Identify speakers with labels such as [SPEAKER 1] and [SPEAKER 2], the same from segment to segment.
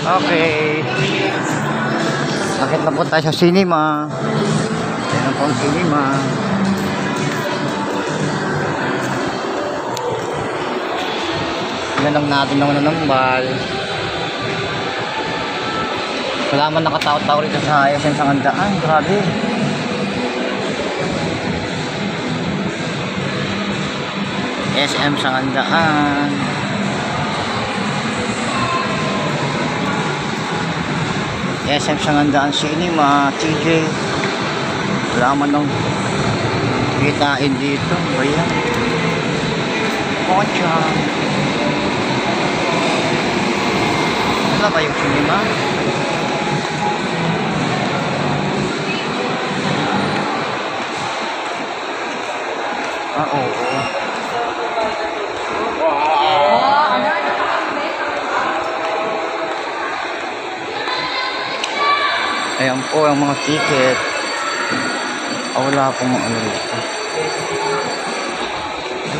[SPEAKER 1] Okay. Bakit na po tayo sa cinema? Yan po ang cinema. Yan lang natin ng nanambal. Wala man nakataw-taw rito sa SM Sangandaan. Grabe. SM Sangandaan. SM Sangandaan Cinema, TJ. Wala man nang kitain dito. Ayan. Koncha. Wala ba yung cinema? Oo. Ayan po ang mga ticket. Wala akong mga ano dito.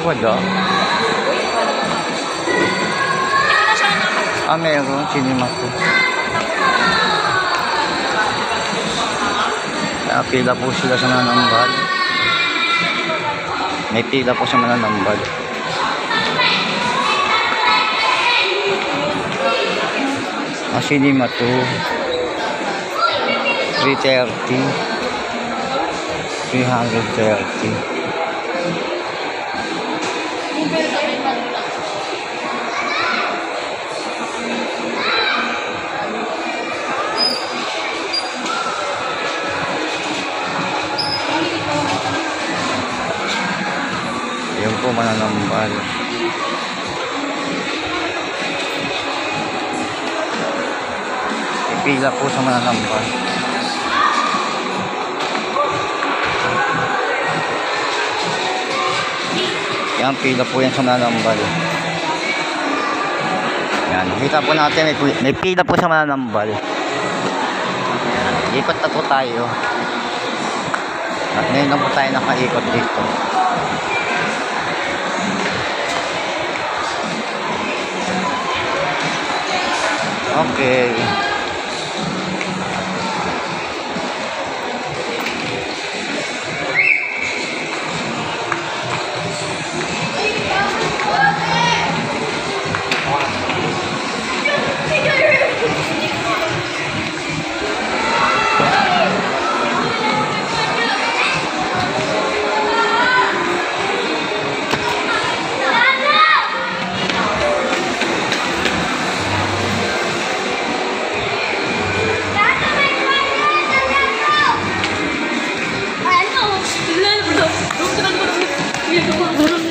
[SPEAKER 1] Wala. Meron. Cinema po. Pila po sila sa nanambal. May pila po sa mananambal. Cinema 2. 330. Yan po mananambal. Pila po sa mananambal. Yan, pila po yan sa mananambal. Yan, kita po natin may pila po sa mananambal. Ikot na po tayo. At ngayon lang po tayo nakaikot dito. Okay.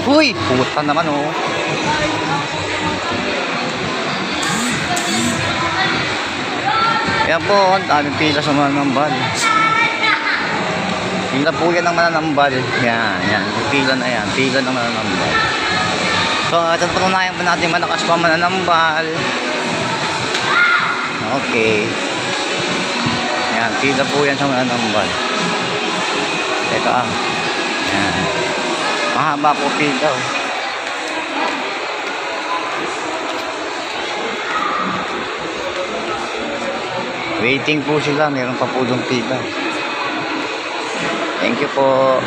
[SPEAKER 1] Uy, puta naman oh. Yan po, ang daming pila sa mananambal. Pila po yan ng mananambal. Yan, pila na yan, pila ng mananambal. So, ito patunayan pa natin malakas pa mananambal. Okay. Yan, pila po yan sa mananambal. Teka yan. Mahaba po pila. Waiting po sila. Meron pa po yung pila. Thank you po.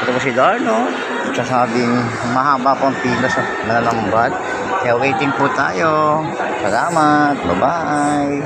[SPEAKER 1] Ito po si Darno. Nagsasabing mahaba po ang pila sa mananambal. Kaya waiting po tayo. Salamat. Bye-bye.